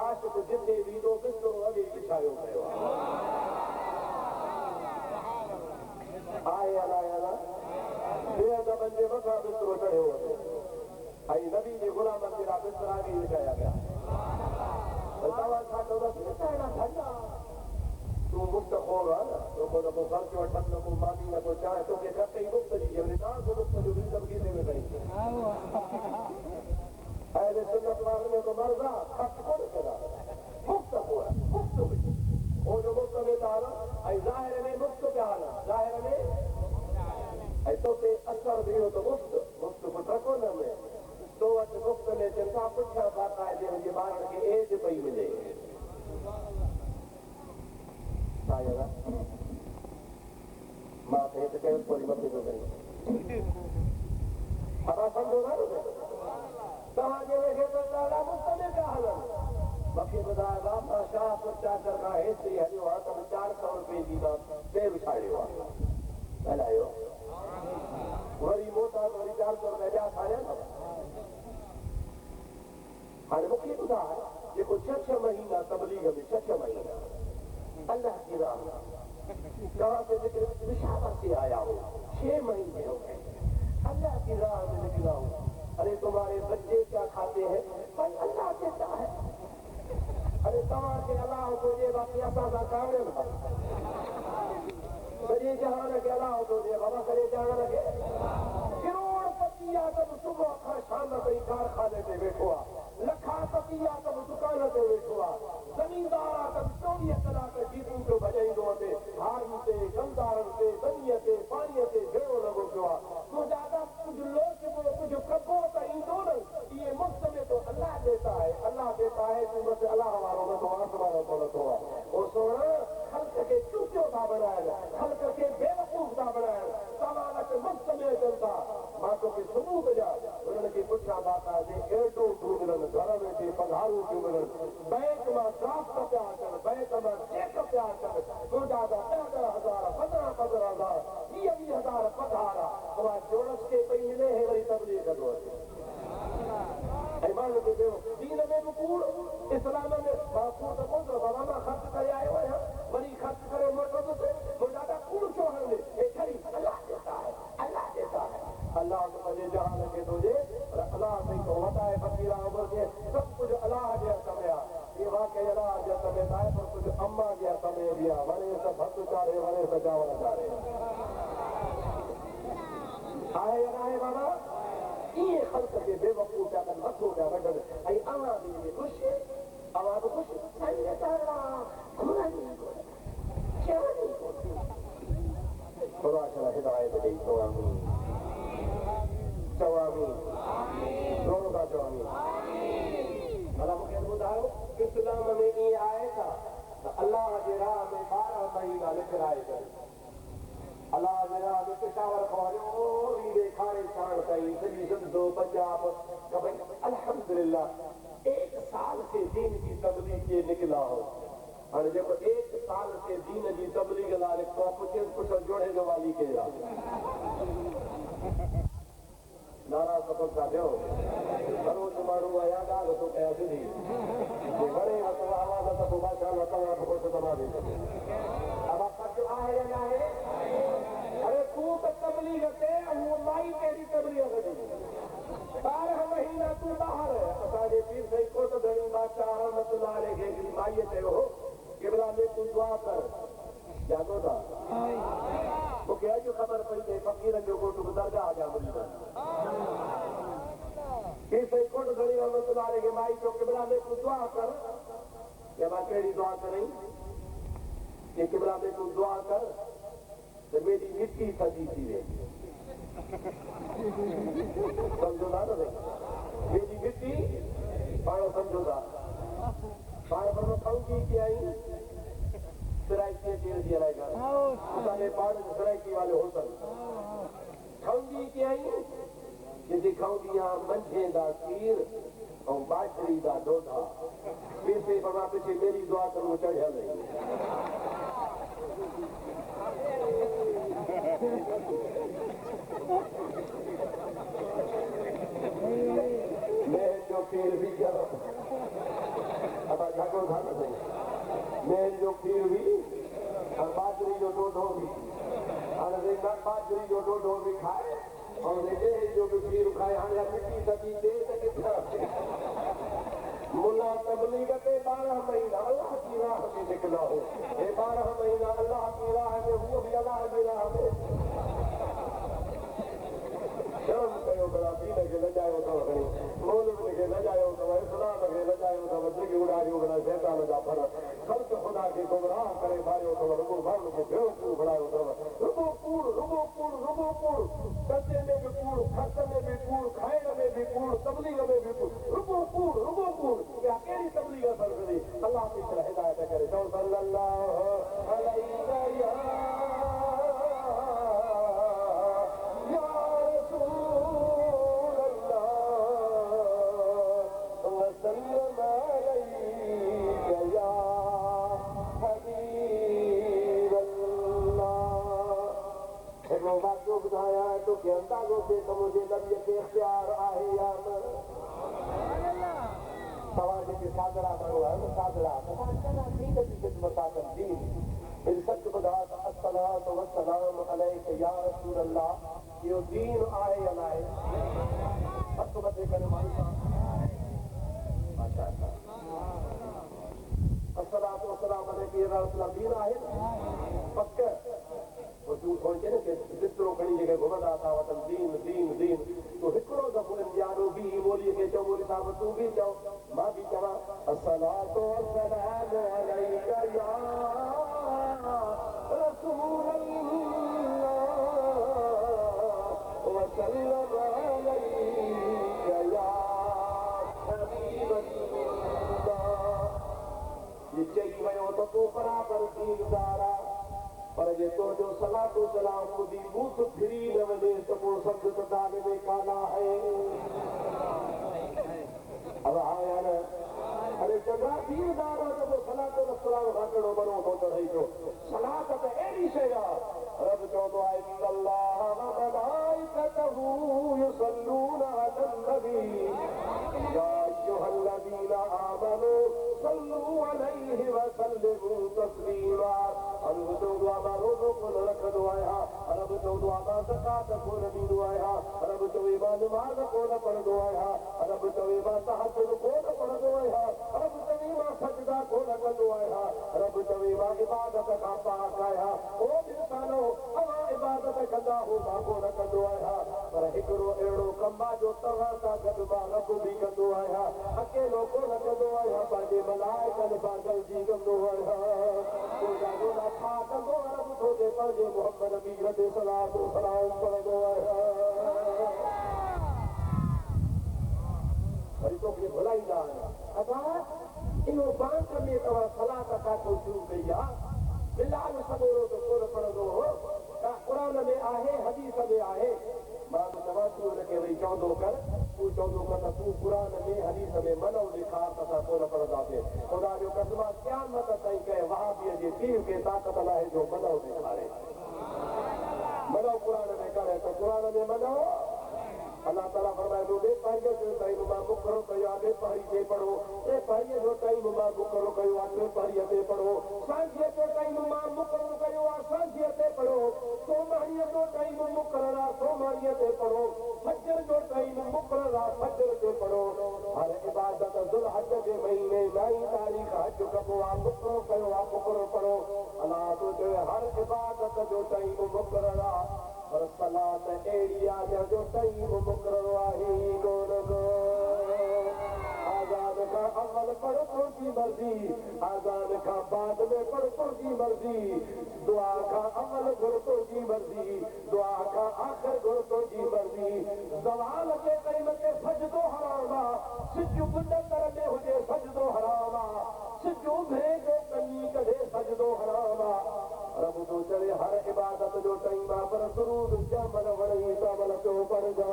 आशिक जिते वीदो बिस्तरो अॻे बिछायो पियो आहे अलाए अला बेअदबनि जे मथां बिस्तरो चढ़ियो वञे ऐं नबी जे गुलामनि जहिड़ा बिस्तरा अॻे विछाया पिया तव्हां छा चवंदासीं तूं मुफ़्त खोर आहे न को न को ख़र्च वठनि न को मानी न को चांहि तोखे घटि ई मुफ़्त ॾिजे वञे तव्हां मुफ़्त जो रीज़न किथे में कई अहिड़े सुनत वारनि में तो मर्ज़ आहे ख़र्च कोन कंदा मुफ़्त को आहे मुफ़्त हुजे उहो जो मुफ़्त में था हलनि ऐं ज़ाहिर में मुफ़्त पिया हलनि ज़ाहिर में ऐं तोते असर बीहो त मुफ़्त पुट कोन में तो वटि मुफ़्त में चवनि था पुठियां बाक़ाइदे हुनजे ॿारनि खे एज पई मिले मां त हेठि कयो थोरी मथे थो कयूं असां सम्झो था न तव्हांजे वेठे त ॾाढा मुफ़्त में पिया हलनि मूंखे ॿुधायो आहे मां शाहपुर चाकर खां हेठि हलियो आहे त 400 रुपए जी मां ॿिए विछाड़ियो आहे ॻाल्हायो वरी मोटा त वरी 400 रुपया ॿिया खाया न हाणे मूंखे ॿुधाए जेको 6 महीना तबलीग में 6 महीना अल्लाह की राह कहाँ से निशावर से आया हो 6 महीने हो गए अल्लाह की राह में निकला हूँ अरे तुम्हारे बच्चे क्या खाते हैं भाई अल्लाह देता है अरे तव्हांखे अल्लाह को जे बाक़ी असां सां कावड़े में सॼे जहान खे अल्लाह थो ॾिए बाबा सॼे जहान खे करोड़पति आदम सुबुह खां शाम ताईं कारखाने ते वेठो आहे लखापति आदम दुकान ते वेठो आहे ज़मीनदार आदम 24 कलाक जीतूं पियो भॼाईंदो अचे हारनि ते गमदारनि ते दनीअ ते पाणीअ ते भेड़ो लॻो पियो आहे तो दादा कुझु लोचबो कुझु कबो त ईंदो न इहे मुफ़्त में तो अल्लाह देता है तूं बसि अल्लाह वारो नथो आसमानो कोन थो आहे ओ सोना ख़ल्क़ खे चूचो था बणाइनि ख़ल्क़ खे बेवकूफ़ था बणाइनि तव्हां वटि मुफ़्त में अचनि था मां तोखे सबूत ॾियां उन्हनि खे पुठियां बाक़ाइदे एयरटो थियूं मिलनि घर वेठे पघारूं थियूं मिलनि बैंक मां ड्राफ्ट पिया अचनि बैंक मां चेक पिया अचनि तुंहिंजा त 10,000 15,000 20,000 पघार आहे उहा जोड़स खे पई मिले हे वरी तबलीग कंदो अचे ऐं माण्हू खे ॿियो दीन में बि कूड़ इस्लाम में मां कूड़ त कोन थो बाबा मां ख़र्च करे आयो आहियां वरी ख़र्च करे मोटंदुसि पोइ ॾाढा कूड़ छो हणंदे हे छड़ी अल्लाह देता है अल्लाह तो पंहिंजे जहान खे थो ॾिए पर अल्लाह ताईं को वधाए फ़क़ीर उमिरि खे सभु कुझु अल्लाह जे हथ में आहे इहे वाक़ई अल्लाह जे हथ में आहे पर कुझु अम्मा जे हथ में बि आहे वणे त भत चाढ़े वणे त चांवर चाढ़े आहे या न आहे बाबा इहे ख़ल्क़ खे बेवकूफ़ पिया कनि मथो पिया वढनि ऐं अवां बि ख़ुशि ख़ुदा शला हिदायत ॾेई चवामी जोरो था चवामी भला मूंखे ॿुधायो इस्लाम में ईअं आहे छा त अल्लाह जे राह में 12 महीना लिखराए करे अल्लाह जे राह में पेशावर खां रीड़े खाणे छाण ताईं सॼी सिंध पंजाब अल्हम्दुलिल्लाह 1 साल से दीन की तबलीग के निकला हो हाणे जेको 1 साल से दीन जी तबलीग लाइ निकितो आहे कुझु जोड़े जो वाली कहिड़ा नाराज़ सफ़र था थियो रोज़ माण्हू आया ॻाल्हि थो कयां सिधी घणे वक़्तु आवाज़ त पोइ माशाअल्लाह तव्हां बि कुझु तमामु अब सच आहे या न आहे अरे तूं त तबलीग ते उहो माई कहिड़ी तबलीग कढी 12 महीना तूं ॿाहिरि असांजे पीर साईं कोट धणी बादशाह रहमतुल्लाह अलैह खे हिकिड़ी माईअ चयो हो क़िबला में तूं दुआ कर यादो था मूंखे अॼु ख़बर पई त फ़क़ीरनि जो घोटु दरगाह जा मुरीद पीर साईं कोट धणी रहमतुल्लाह अलैह खे माई चयो क़िबला में तूं दुआ कर या मां कहिड़ी दुआ करें कि क़िबला में तूं दुआ कर त मेरी मिट्टी सजी थी वेंदी समझो था न मेरी मिट्टी पाण समझो था पाण पर खंगी की आई सराइकी तेल जी अलाए असांजे पाण सराइकी वाले होटल खंगी की आई जिते खंगी मंझे दा खीर और बाजरी दा डोडा पैसे बना पीछे मेरी दुआ करूं चढ़ियल मैं जो खेल भी करो अब ढोढो भी हाणे देखा बाजरी जो ढोढो भी खाए और देखे जो भी खीर खाए हाणे मिट्टी सजी दे त किथे मुल्ला तबलीग ते 12 महीना अल्लाह की राह में निकला हो ये 12 महीना अल्लाह की राह में वो भी अल्लाह की राह में शर्म कयो बड़ा पीने के न जायो तो घणी मौलवी के न जायो तो इस्लाम के न जायो तो दिग उड़ायो बड़ा शैतान जा पर खल्क खुदा के गुमराह करे भायो तो रुगो भाव के बेवकूफ बनायो तो रुगो कूड़ कच्चे में भी कूड़ खर्च में भी कूड़ खाइण में भी कूड़ तबलीग में भी कूड़ रुगो कूड़ क्या केड़ी तबलीग असर करे अल्लाह की तरह हिदायत करे तो सल्लल्लाहु अलैहि बुधाया है तो के अंदाजों से तो मुझे नबी के इख्तियार आहे या न सवाल के सादरा मानो है वो सादरा तो दीन की खिदमत आकर दीन इन सच खुदा अस्सलातु वस्सलाम अलैका या रसूल अल्लाह ये दीन आहे या ना है तो बते करे माशाअल्लाह अस्सलातु वस्सलाम अलैका या रसूल अल्लाह दीन आहे पक्का वो तू सोचे ना कि जितरो खड़ी जगह घुमंदा था वतन दीन तो हिकिड़ो दफ़ो इंडियानो भी बोली के चओ मोली साहब तू भी चओ मां भी चवां अस्सलातु वस्सलामु अलैका या रसूल अल्लाह व सल्लम अलैका या हबीब अल्लाह ये चई वयो तो को बराबर दीनदारा पर ये तो जो सलातो सलाम ॿुधी बूथ फिरी न वञे त पोइ सम्झ त दाल में काला है अब आया न अरे चङा दीनदार त पोइ सलातो सलाम खाटणो मनो थो चढ़े थो सलात त अहिड़ी शइ आहे रब चवंदो आहे इन्नल्लाह व मलाइकतहू युसल्लूना अलन नबी या अय्युहल्लज़ीना आमनू सल्लू अलैहि व सल्लिमू तस्लीमा अरब चवंदो आहे मां रोज़ो कोन रखंदो आहियां अरब चवंदो आहे मां ज़कात कोन ॾींदो आहियां अरब चवे मां नमाज़ कोन पढ़ंदो आहियां अरब चवे मां तहज्जुद कोन पढ़ंदो आहियां अरब चवे मां सजदा कोन कंदो आहियां अरब चवे मां इबादत खां पाक आहियां ओ इंसानो अवां इबादत कंदा हो मां कोन कंदो आहियां पर हिकिड़ो अहिड़ो कमु आहे जो तव्हां सां गॾु मां रब बि कंदो आहियां अकेलो कोन कंदो आहियां पंहिंजे मलाइकनि सां गॾिजी कंदो आहियां रब थोड़े पंहिंजे मोहम्मद नबी ते सलातो सलाम पढ़ंदो आहियां वरी तोखे भुलाईंदा अदा इहो बैंक में तव्हां सलात काथो शुरू कई आहे बिलाल सवेरो त कोन पढ़ंदो हो क़ुरान में आहे हदीस में आहे मां बि चवां थी हुनखे वरी चवंदो कर तूं चवंदो कर त तूं क़ुरान में हदीस में मनो ॾेखार त असां कोन पढ़ंदासीं ख़ुदा जो कसम आहे क़यामत ताईं कंहिं वहाबीअ जे पीउ खे ताक़त लाइ जो मनो ॾेखारे मनो क़ुरान में करे त क़ुरान में मनो अल्लाह ताला फरमाए थो बेपहरीअ जो टाइम मां मुक़ररु कयो आहे बेपहरी ते पढ़ो टेपहरीअ जो टाइम मां मुक़ररु कयो आहे टेपहरीअ ते पढ़ो सांझीअ जो टाइम मां मुक़ररु कयो आहे सांझीअ ते पढ़ो सोमवारीअ जो टाइम मुक़ररु आहे सोमवारीअ ते पढ़ो फजर जो टाइम मुक़ररु आहे फजर ते पढ़ो हर इबादत ज़ुल हज जे महीने 9 तारीख़ हज कबो आहे मुक़ररु कयो आहे मुक़ररु पढ़ो अल्लाह तो चवे हर इबादत जो टाइम मुक़ररु आहे पर सलात अहिड़ी आहे जो टाइम मुक़ररु आहे कोन को आज़ान खां अव्वल पढ़ तुंहिंजी मर्ज़ी आज़ान खां बाद में पढ़ तुंहिंजी मर्ज़ी दुआ खां अव्वल घुर तुंहिंजी मर्ज़ी दुआ खां आख़िर घुर तुंहिंजी मर्ज़ी ज़वाल जे टाइम ते सजदो हराम आहे सिज बुंडंदड़ में हुजे सजदो हराम आहे सिज उभरे जो कनी कढे सजदो हराम आहे रब तो चवे हर इबादत जो टाइम आहे पर दुरूद जमल वणी तमल तो पढ़जा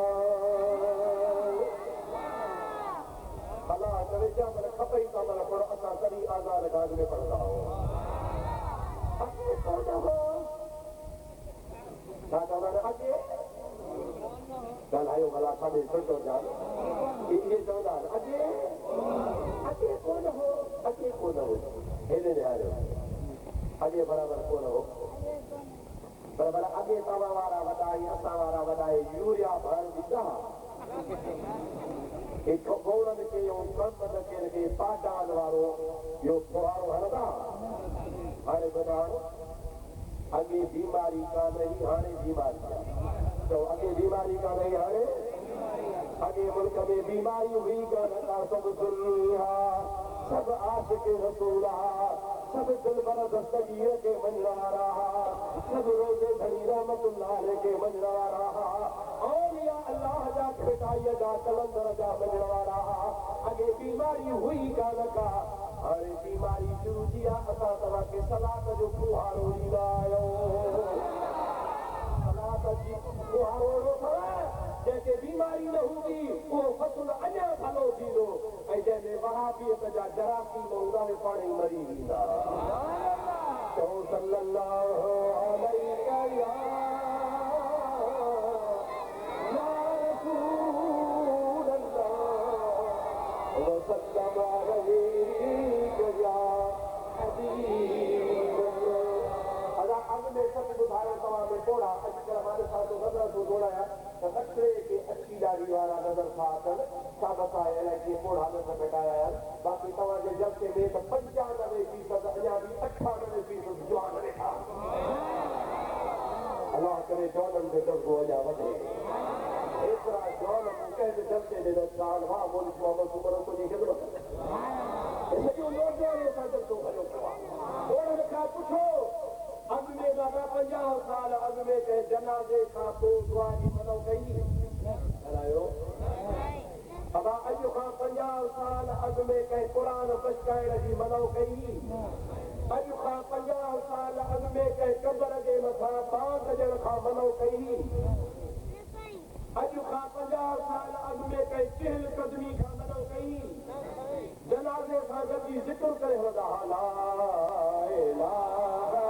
अल्लाह चवे जमल खपे तमल पढ़ असां कॾहिं आज़ाद गाद में पढ़ंदा हो अॻे कोन हो छा चवंदा आहिनि अॻे ॻाल्हायो भला साढे सोचो जान इहे चवंदा आहिनि अॻे कोन हो हेॾे निहारियो अॻे बराबरि कोन हो वॾाई असां वारा वॾाई यूरिया भरण ॾींदा गोड़नि खे कम न कनि खे पाटान वारो इहो फुहारो हणंदा हाणे ॿुधायो अॻे बीमारी कान हुई हाणे बीमारी आहे तो अॻे बीमारी कान हुई हाणे अॻे मुल्क में बीमारी हुई कान का सभु दुनिया सब आशिक रसूल सब दिलबर दस्तगीर के मञण वारा सब रोज़े घड़ी रहमतुल्लाह के मञण वारा औलिया अल्लाह जा खिटाईअ जा कलंदर जा मञण वारा अॻे बीमारी हुई कान का हाणे बीमारी शुरू थी आहे असां तव्हांखे सलाद जो फुहारो ॾींदा आहियूं सलाद जी फुहारो जैसे बीमारी न हूंदी उहो फसल अञा भलो थींदो ऐं जंहिंमें वहाबियत जा जरासीम हूंदा उहे पाण ई मरी वेंदा चओ सल्लल्लाहु अलैहि या रसूल अल्लाह व सल्लम अलैहि या हबीब अल्लाह अॻ में सभु ॿुधायो तव्हां में थोरा अॼुकल्ह मां ॾिसां थो नज़र थो घुरायां नखरे के अच्छी दाढ़ी वारा नज़र था अचनि साबित आहे अलाए कीअं पोड़ा नज़र कटाया आहिनि बाक़ी तव्हांजे जलसे में त 95% अञा बि 98% जवान वेठा अलाह करे जवाननि खे दर्जो अञा वधे एतिरा जवान कंहिं जलसे जे साल वाह मुल्क मोहम्मद उमर तुंहिंजी ख़िदमत सॼो नौजवान सां जलसो भरियो पियो आहे उन्हनि खां पुछो अॻ में बाबा 50 साल अॻ में कंहिं जनाज़े खां पोइ दुआ जी मनो कई हलायो बाबा अॼु खां 50 साल अॻ में कंहिं क़ुरान बचकाइण जी मनो कई अॼु खां 50 साल अॻ में कंहिं कबर जे मथां बांस ॾियण खां मनो कई अॼु खां 50 साल अॻ में कंहिं चहल कदमी खां मनो कई जनाज़े सां गॾु ज़िक्र करे हलंदा ला इलाहा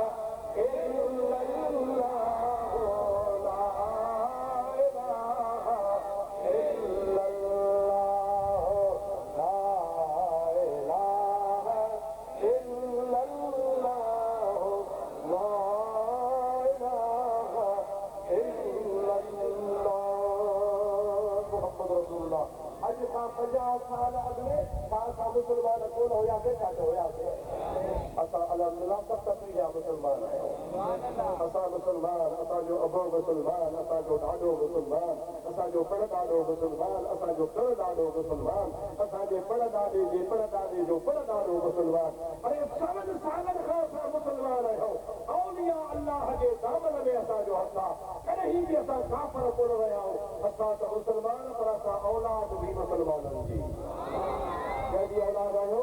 इल्लल्लाह अॼु खां 50 साल अॻ में असां मुस्लमान कोन हुयासीं छा हुयासीं असां अल्हम्दुलिल्लाह 70 जा मुस्लमान आहियूं असां मुस्लमान असांजो अबो मुस्लमान असांजो ॾाढो मुस्लमान असांजो परॾाॾो मुस्लमान असांजो परॾाॾो मुस्लमान असांजे परॾाॾे जे परॾाॾे जो परॾाॾो मुस्लमान अरे सालनि सालनि खां असां मुस्लमान आहियूं औलिया अल्लाह जे दामन में असांजो हक़ आहे कॾहिं बि असां काफ़िर कोन रहिया आहियूं असां त मुस्लमान पर असां औलाद बि मुस्लमाननि जी कंहिंजी औलाद आहियो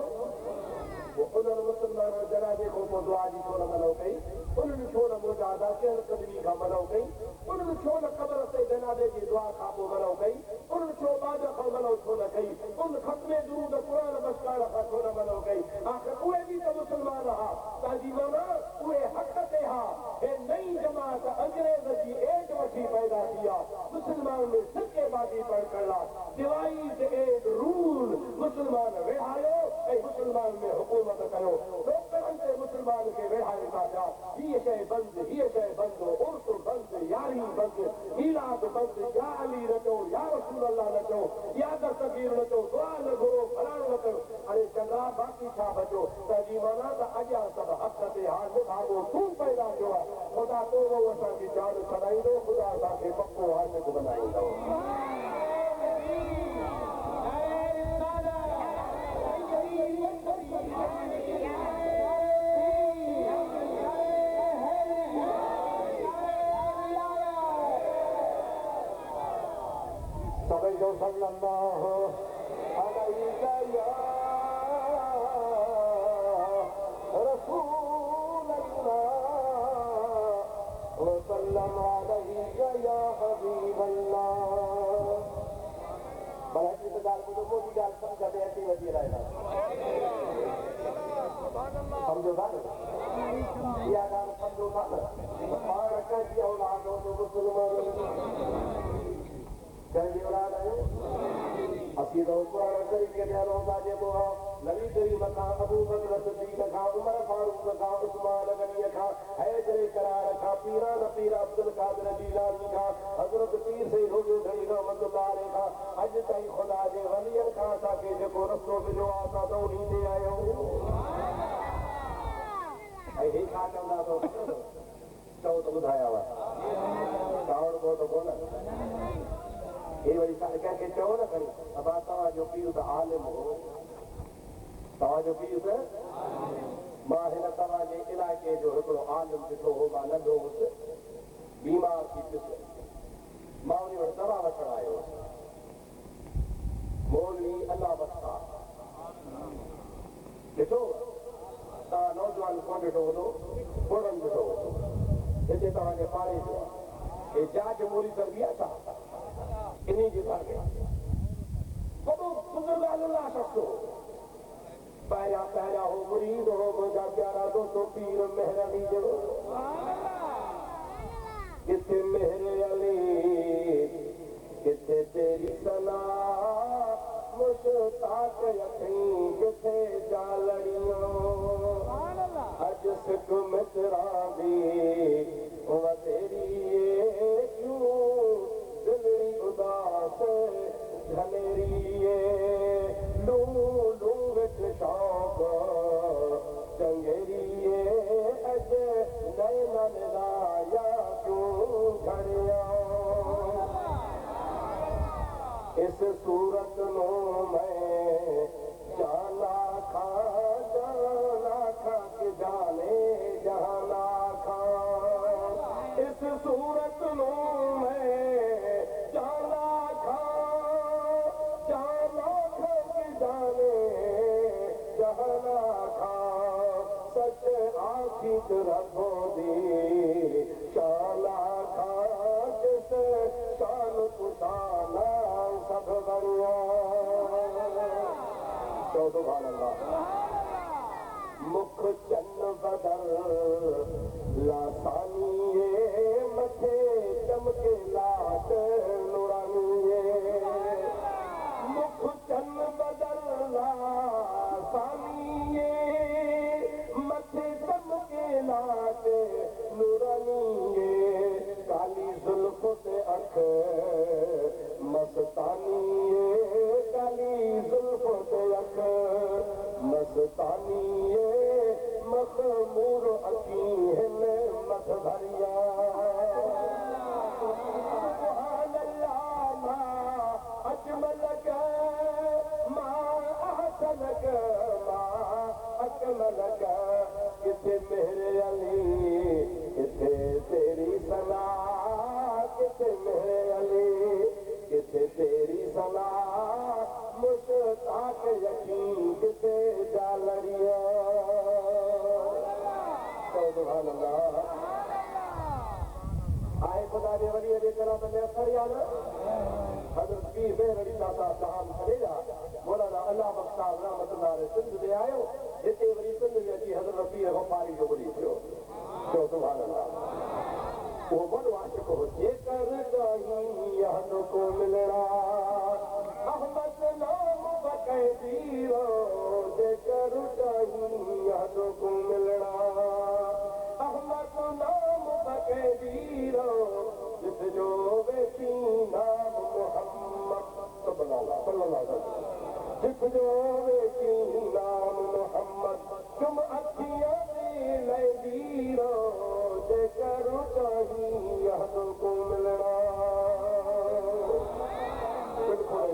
उन्हनि मुस्लमाननि जनाज़े खां पोइ दुआ जी छो न मनो कई उन्हनि छो न मुजाहिदा चहल कदमी खां मनो कई उन्हनि छो न क़बर ते जनाज़े जी दुआ खां पोइ मनो कई उन्हनि छो बाद खां मनो छो न कई उन ख़त्मे दुरूद क़ुरान बचकाइण खां छो न मनो कई आख़िर उहे बि त मुस्लमान हा तव्हांजी माना उहे हक़ ते हा हे नई जमात अंग्रेज़ जी एड वठी पैदा थी आहे मुस्लमान में सिके बाज़ी पढ़ण लाइ डिवाइड एड रूल मुस्लमान वेहायो ऐं मुस्लमान में हुकूमत कयो डॉक्टरनि ते मुस्लमान खे वेहायो था पिया हीअ शइ बंदि हीअ शइ बंदि उर्स बंदि यारी बंदि मीलाद बंदि या अली न चओ या रसूल अल्लाह न चओ या दस्तगीर न चओ दुआ न घुरो फलाणो न कयो अरे चङा बाक़ी छा बचो तंहिंजी माना त अॻियां सभु हक़ ते हाल भाॻो तूं पैदा कयो आहे ख़ुदा तो असांजी जान छॾाईंदो ख़ुदा असांखे पको हासिल बनाईंदो सल्लल्लाहु अलैहि या रसूल अल्लाह व सल्लम अलैहि या हबीब अल्लाह भला की तो गाल को मोटी गाल समझ दे ऐसी वधी रहना समझो गाल या गाल समझो गाल और कह औलाद हो मुसलमान कंहिंजी औलाद आहियो असीं त क़ुरान शरीफ़ खे ध्यानु हूंदा जेको आहे नबी करीम खा, अबू बकर सिद्दीक खा, उमर फारूक खा, उस्मान गनी खा, हैदर करार खा, पीरान पीर अब्दुल कादिर जीलानी खा, हजरत पीर से रोज़ो घड़ी रहमतुल्लाह अलैह खा, अज ताईं खुदा जे वलियन खां असांखे जेको रस्तो मिलियो आहे असां त उन्ही ते आया आहियूं। ऐं हे छा चवंदा अथव चओ त ॿुधायांव चवण को त कोन हे वरी कंहिंखे चओ न खणी अबा तव्हांजो पीउ त आलिम हो, तव्हांजो पीउ त मां हिन तव्हांजे इलाइक़े जो हिकिड़ो आलिम ॾिठो हो, मां नंढो हुउसि, बीमार थी पियुसि, मां उन वटि दवा वठण आयो हुउसि। मौलवी अल्लाह बख्शा ॾिठो तव्हां नौजवान कोन ॾिठो हूंदो, ॿुड़नि ॾिठो हूंदो, हिते तव्हांजे पाड़े जो आहे, हे जाज मोली सर्दी आहे छा इन्ही जे घर में वॾो बुज़ुर्ग अल्लाह शख़्स हो, पहिरियां पहिरियां हो मुरीद हो मुंहिंजा प्यारा दोस्तो पीर मेहर अली जो, किथे मेहर अली किथे तेरी सना मुश्ताक अखीं किथे जालड़ियों, अज सिक मित्रा दी वधेरी क्यों दिलड़ी उदास घनेरी लू लू विच शौक चंगेरी अज नैनन लाया क्यों घड़िया, इस सूरत नो मैं जाना खा के जाने जहाना खा, इस सूरत नो मैं जाना खा के जाने जहाना खा, सच आखी रखो दी शाला खा, जिस शान कुशाना सब बढ़िया तो सुभान अल्लाह। मुख चन्न बदल लासानी मथे चमके लाट नुरानी, मुख चन्न बदल लासानी मथे चमके लाट नुरानी, काली जुल्फ से अख मस्तानी, काली जुल्फ से अख मस्तानी, मखमूर अखी हिन मथ भरिया, सुभान अल्लाह मां अजमलक मां अहसनक मां अकमलक, किथे मेहर अली किथे तेरी सना, किथे मेहर अली किथे तेरी सना, मुश्ताक यकीन किथे जालड़िया, सुभान अल्लाह। आए खुदा जे वली जे करा त मैं फरिया न हज़रत पीर मेहर अली साहब जहां खड़ेजा मौलाना अल्लाह बख्शा रहमतुल्लाह अलैह सिंध में आयो, हिते वरी सिंध में अची हज़रत पीर गफ़ारी जो वली थियो, सुभान अल्लाह। वो वॾो आशिक़ हो, जेकर कहीं याद को मिलना अहमद नाम बकै दीरो, जेकर कहीं याद को मिलना अहमद नाम बकै दीरो, जिस जो वेसी नाम मोहम्मद सल्लल्लाहु अलैहि वसल्लम, जिस जो वेसी नाम मोहम्मद तुम अखियां ले दीरो, जेकर कहीं याद को मिलना बिल्कुल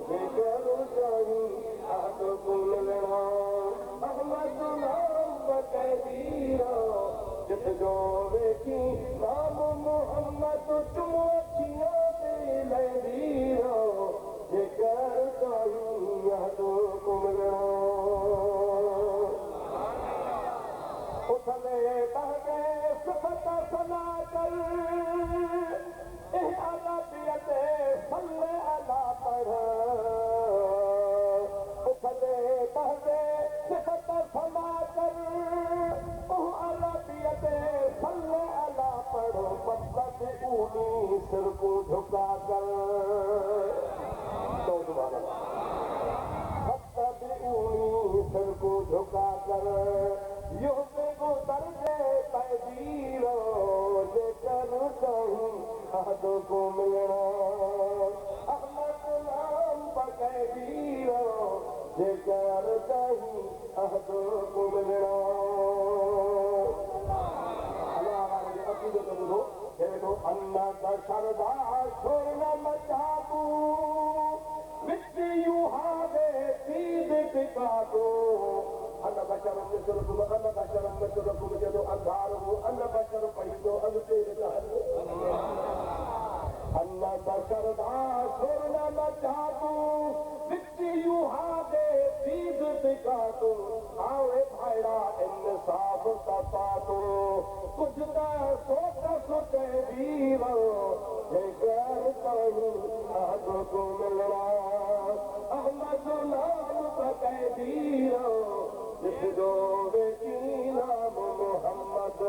जेकर कहीं याद को मिलना अहमद नाम बकै दीरो, जिस जो वेसी नाम मोहम्मद तुम अखियां ले दीरो, जेकर कहीं याद को मिलना। यो बेगो दर्जे पैदीरो जेकर कहीं अहद को मिलना अहमद नाम पैदीरो जेकर कहीं अहद को मिलना अल्लाह हमारे अकीदत को दो देखो अन्ना का सरदार छोड़ना मचाबू मिट्टी यूं हावे सीध टिकातो अन्न बशर मिसलकुम अन्न बशर मिसलकुम जदो अंधार हो अन्न बशर पढ़ी दो अगते अन्न बशर दास छोड़ना मचाबू मिट्टी यूं हावे सीध टिकातो आवे भाईड़ा इंसाफ का पातो कुछ ना सोच सोचे वीरो जेकर कहीं अहद को मिलना अहमद नाम पैदीरो जिसको बेची नाम मोहम्मद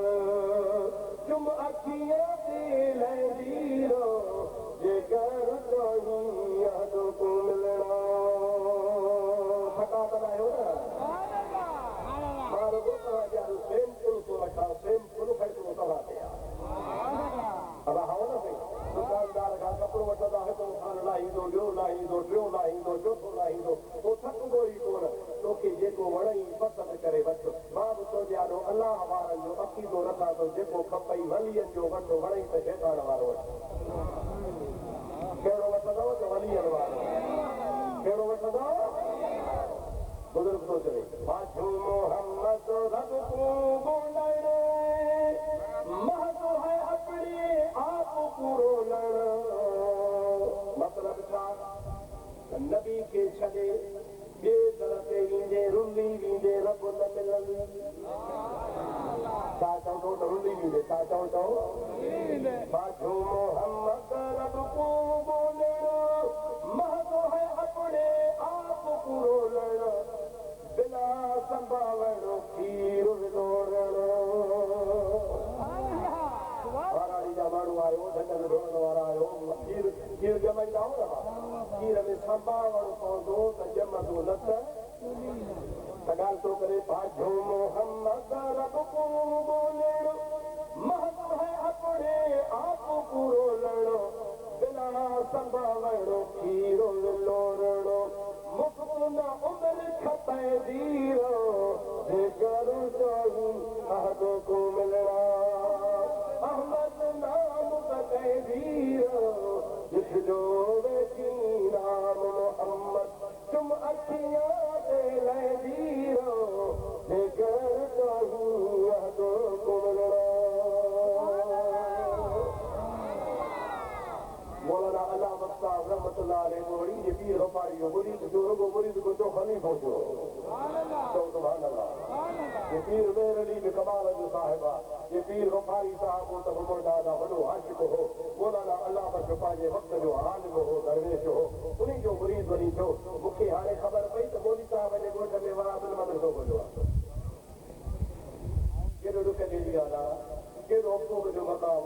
तुम अखियां दिल दीरो जेकर कहीं अहद को मिलना फटा बनायो ना मारो बोलता यार सेम को रखा सेम को फिर तो बता दिया अब हाओ ना भाई दुकानदार का कपड़ो वठंदा है तो खान लाई दो जो वो थक गोई कोन तोखे जेको वणई पसंदि करे वठ मां बि तो ॼाणो अलाह वारनि जो अक़ीदो रखां थो जेको खपई वलियनि जो वठो वणई त शैतान वारो वठ कहिड़ो वठंदव त वलियनि वारो कहिड़ो वठंदव बुजुर्ग तो चले बाजू मोहम्मद रब को बोलने महतो है अपने आप पूरो लड़ मतलब छा नबी के छॾे ॿिए दर ते ईंदे रुली वींदे रब न मिलंदी छा चवंदो त रुली वींदे छा चवंदो बाजू मोहम्मद रब को बोले महतो है अपने आप पूरो लड़ बिना संभावणो खीर विलोड़णो वाराड़ी जा माण्हू आयो ढंढन ढोरण वारा आयो खीर ॼमाईंदा हो न खीर में संभावणो पवंदो त ॼमंदो न त ॻाल्हि थो करे बाजो मोहम्मद रब को बोले महतो है अपने आप पूरो लड़ो बिना संभावणो खीर विलोड़णो मुफ्त न उम्र खपे दीरो जेकर कहीं अहद को मिलना अहमद नाम पैदीरो जिसको बेची नाम मोहम्मद तुम अखियां दिल दीरो जेकर कहीं अहद को मिलना मौलाना अल्लाह बख्शा रहमतुल्लाह अलैह मोड़ी ये पीर गफारी हो मुरीद जो रोगो मुरीद को जो खलीफो जो सुभान अल्लाह ये पीर मेरे लिए कमाल जो साहिबा ये पीर गफारी साहब को तब मोड़ दादा वडो आशिक हो मौलाना अल्लाह बख्शा पाजे वक्त जो आलिम हो दरवेश हो उन्हीं जो मुरीद बनी जो मुखे हाने खबर पई तो मौली साहब ने गोठ में वहाबिल मदरसो खोलियो केड़ो दुख दे दिया ना केड़ो हुकूम जो मकाम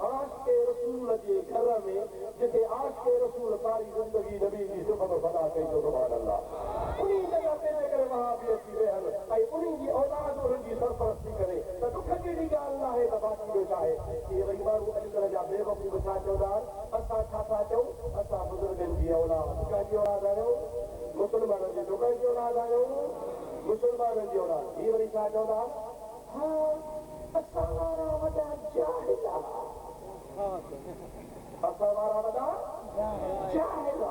आश के रसूल जे घर में जिथे आश के रसूल सारी जिंदगी नबी जी सिफत सदा कई तो सुभान अल्लाह उन्हीं जगह ते करे वहाबी अची रहन ऐं उन्हीं जी औलाद उन्हनि जी सरपरस्ती करे त दुख कहिड़ी ॻाल्हि न आहे त बाक़ी ॿियो छा आहे इहे वरी माण्हू अॼुकल्ह जा बेवकूफ़ छा चवंदा असां छा था चऊं असां बुज़ुर्गनि जी औलाद कंहिंजी औलाद आहियूं मुस्लमाननि जी तो कंहिंजी औलाद आहियूं मुस्लमाननि जी औलाद हीअ वरी छा चवंदा हा असां वारा वॾा जाहिल असां वारा वॾा जाहिल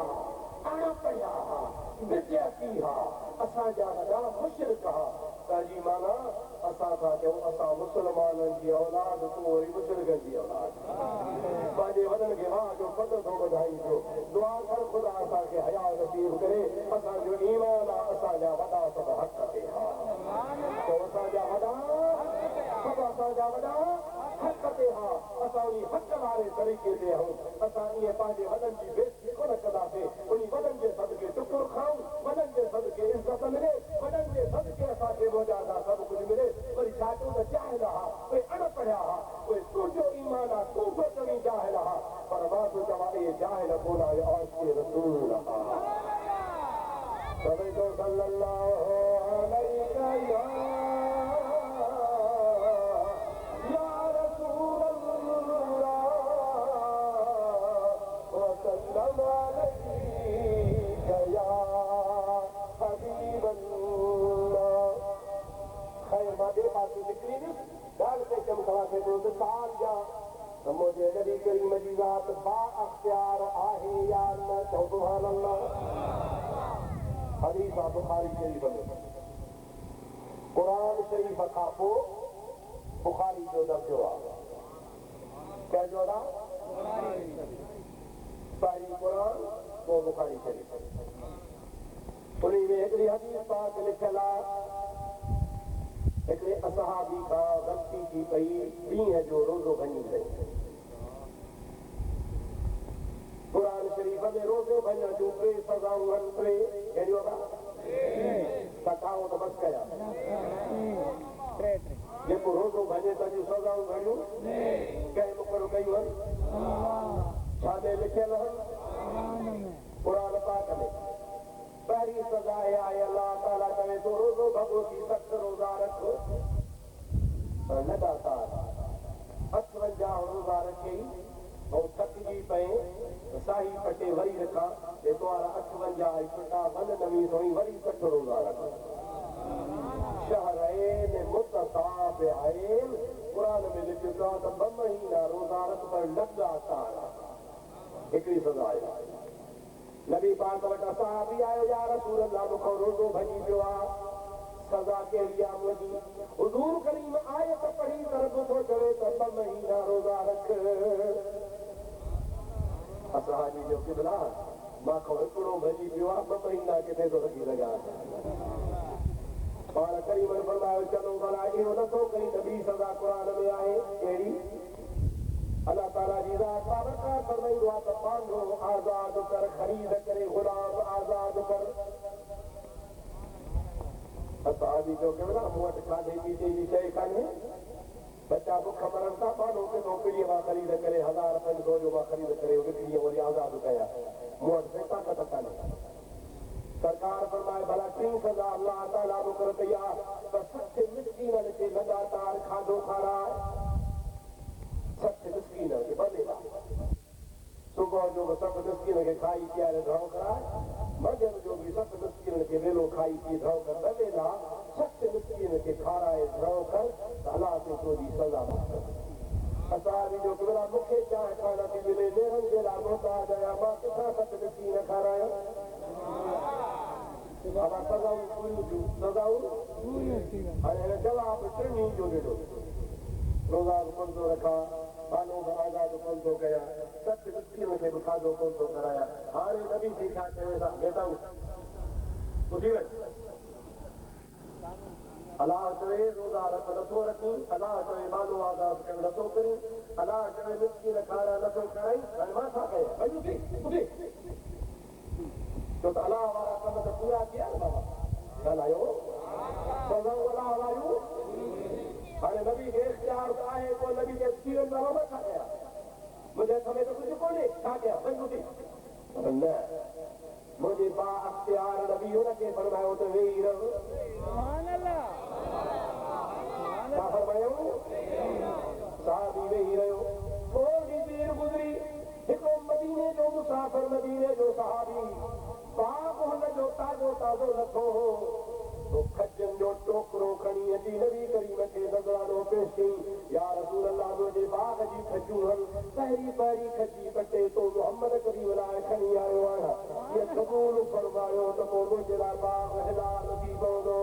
अणपढ़िया विद्यार्थी हा असांजा वॾा मुशरिक हा तंहिंजी माना असां था चऊं असां मुस्लमाननि जी औलाद तूं वरी मुशरिकनि जी औलाद पंहिंजे वॾनि खे वाह जो पद थो वधाईंदो दुआ कर ख़ुदा असांखे हया नसीब करे असांजो ईमान आहे असांजा वॾा सभु हक़ ते हा पोइ असांजा वॾा सभु असांजा वॾा हक़ ते हा असां उन हक़ वारे तरीक़े ते आहियूं असां ईअं पंहिंजे वॾनि जी बेइज़ती कोन कंदासीं उन वॾनि जे सदके टुकुर खाऊं वॾनि जे सदके इज़त मिले वॾनि जे सदके असांखे रोज़ाना सभु कुझु मिले वरी छा चऊं त जाहिल हा उहे अणपढ़िया हा उहे तुंहिंजो ईमान आहे तूं बि चवीं जाहिल हा पर मां थो चवां इहे जाहिल कोन आहे आशिक़े रसूल हा सभई तो सल्लल्लाहु अलैहि कायनात बा अख्तियार आहे या न चओ सुभान अल्लाह। हदीस आहे बुखारी शरीफ़ में। क़ुरान शरीफ़ खां पोइ बुखारी जो दर्जो आहे। कंहिंजो आहे? पहिरीं क़ुरान पोइ बुखारी शरीफ़। उन में हिकिड़ी हदीस पाक लिखियल आहे, हिकिड़े असहाबी खां ग़लती थी पई, ॾींहं जो रोज़ो भञी कई। क़ुरान शरीफ़ में रोज़ो भञण जूं 3 सज़ाऊं आहिनि। 3 कहिड़ियूं आहे? तकाओ त बसि कया। जेको रोज़ो भञे त जूं सज़ाऊं घणियूं कंहिं मुक़ररु कयूं आहिनि? छा में लिखियल आहिनि? क़ुरान पाक में। पहिरीं सज़ा आहे अलाह ताला चवे थो रोज़ो भॻो थी 60 रोज़ा रख, लगातार 58 रोज़ा रखी ऐं थकिजी पए साही पटे वरी रखां, एतवार 58 फिटा वन नवी थोरी वरी 60 रोज़ा रख। शहरैन मुतताबिऐन क़ुरान में लिखियो आहे त 2 महीना रोज़ा रख पर लगातार। हिकिड़ी सज़ा आहे। नबी पाक वटि सहाबी आयो, या रसूल अल्लाह मूंखां रोज़ो भॼी पियो आहे, सज़ा कहिड़ी आहे मुंहिंजी? हुज़ूर करीम आयत पढ़ी तरफ़ थो चवे त 2 महीना रोज़ा रख। असहाबी जो क़िबला मांखां हिकिड़ो भॼी पियो आहे, 2 महीना किथे थो रखी सघां? पाण करीम फरमायो चलो भला इहो नथो कई त ॿी सज़ा क़ुरान में आहे। कहिड़ी? अल्लाह ताला जी ज़ात बाबरकार फरमाईंदो आहे त बांधो आज़ाद कर, ख़रीद करे ग़ुलाम आज़ाद कर। असहाबी जो क़िबला मूं वटि खाधे पीते जी शइ कान्हे, बच्चा बुख मरनि था, बांधो किथो पीढ़ीअ मां ख़रीद करे 1000-500 जो मां ख़रीद करे विकिणी वरी आज़ाद कया। मूं वटि ताक़त कान्हे। सरकार फरमाए भला 3 सज़ा अल्लाह ताला मुक़ररु कई आहे त 60 मिस्कीननि खे लगातार खाधो खाराए। 60 मिस्कीननि खे बनेला सुबुह जो बि 7 मिस्कीन खे खाई पीआरे ड्रॉ कराए, मंझंदि जो बि 7 मिस्कीन खे वेलो खाई पी ड्रॉ कर, बनेला 60 मिस्कीन खे खाराए ड्रॉ कर त अलाह ते तुंहिंजी सज़ा माफ़। असांजी जो क़िबला मूंखे चांहि कान थी मिले, नेरनि जे लाइ मोहताज आहियां, मां किथां 7 मिस्कीन खारायां? असां सज़ाऊं पूरियूं थियूं, सज़ाऊं हाणे हिन जवाब 3 जो ॾिनो। रोज़ा बि कोन थो रखां, बानो बि आज़ाद कोन थो कयां, 60 मिस्कीन खे बि खाधो कोन थो करायां। हाणे नबी खे छा चवे था? बेटा ॿुधी वञ। अलाह चवे रोज़ा रख नथो रखी, अलाह चवे बानो आज़ाद करणु नथो करी, अलाह चवे मिस्कीन खाराए नथो कराई। हाणे मां छा कयां? ॿुधी छो त अलाह वारा कम त पूरा थिया न बाबा। ॻाल्हायो सज़ाऊं अलाह वारियूं। हाणे नबी खे इख़्तियार त आहे, पोइ नबी खे सीरनि में मां छा कयां? मुंहिंजे हथ में त कुझु कोन्हे, छा कयां? ॿुधी न, मुंहिंजे बा अख्तियार नबी हुनखे फरमायो त वेही रहो। छा फरमायो? साहबी वेही रहियो। थोरी देरि गुज़री, हिकिड़ो मदीने जो मुसाफ़िर, मदीने जो सहाबी, पाक हुनजो ताज़ो ताज़ो लथो हो, तो खजनि जो टोकरो खणी अची नबी करीम खे नज़रानो पेश कई। या रसूल अल्लाह, मुंहिंजे बाग जी खजूं आहिनि, पहिरीं पहिरीं खजी कटे तो मुहम्मद करीम लाइ खणी आयो आहियां, इहे क़बूल फरमायो त पोइ मुंहिंजे लाइ बाग हिलाल थी पवंदो।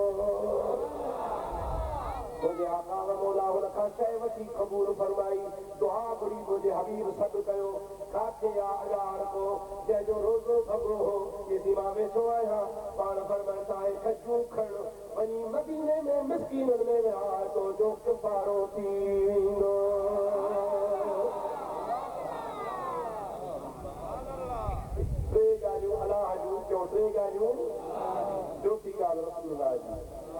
मुंहिंजे आका मौला हुन खां शइ वठी क़बूल फरमाई, दुआ घुरी, मुंहिंजे हबीब सॾु कयो। काथे आहे अलाह को जंहिंजो रोज़ो भॻो हो, केॾी मां वेठो आहियां, पाण फरमाईंदा आहे खजूं खण वञी मदीने में मिस्कीननि में विहार, तुंहिंजो किफ़ारो थींदो। 3 ॻाल्हियूं अलाह जूं, टियों 3 ॻाल्हियूं, चोथी ॻाल्हि रसूलुल्लाह जी।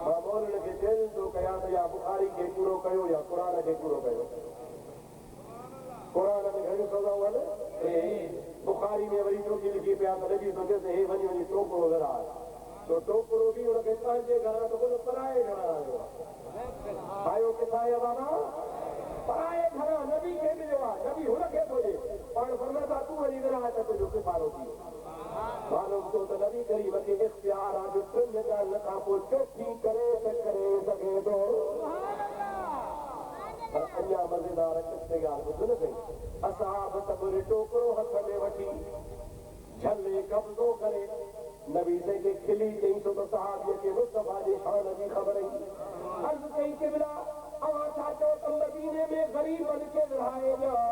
मां मौलनि खे चैलेंज थो कयां त या बुखारी खे पूरो कयो या क़ुरान खे पूरो कयो। क़ुरान में घणियूं सज़ाऊं आहिनि? बुखारी में वरी चोथी लिखी पिया त नबी सोचे हे वञी वञी टोकरो विराए, तो टोकरो बि हुनखे पंहिंजे घरां त कोन पराए घरां आयो आहे। आयो किथां आहे बाबा? पराए घरां नबी खे मिलियो आहे, नबी हुनखे थो ॾे। पाण फरमाईंदा तूं वञी विराए त तुंहिंजो किफ़ारो थी। मालूम थियो त नबी करीम खे इख़्तियार आहे जो 3 ॻाल्हि खां पोइ चोथी करे त करे सघे थो। पर अञा मज़ेदार किथे ॻाल्हि ॿुध न कई। असहाब सबुर टोकरो हथ में वठी झले कब्ज़ो करे नबी से के खिली चई तो सहाबीअ खे मुस्तफा जी शान जी ख़बर ई अर्ज़ कई क़िबला अवां छा चओ त मदीने में ग़रीबनि खे विरहाए ॾियां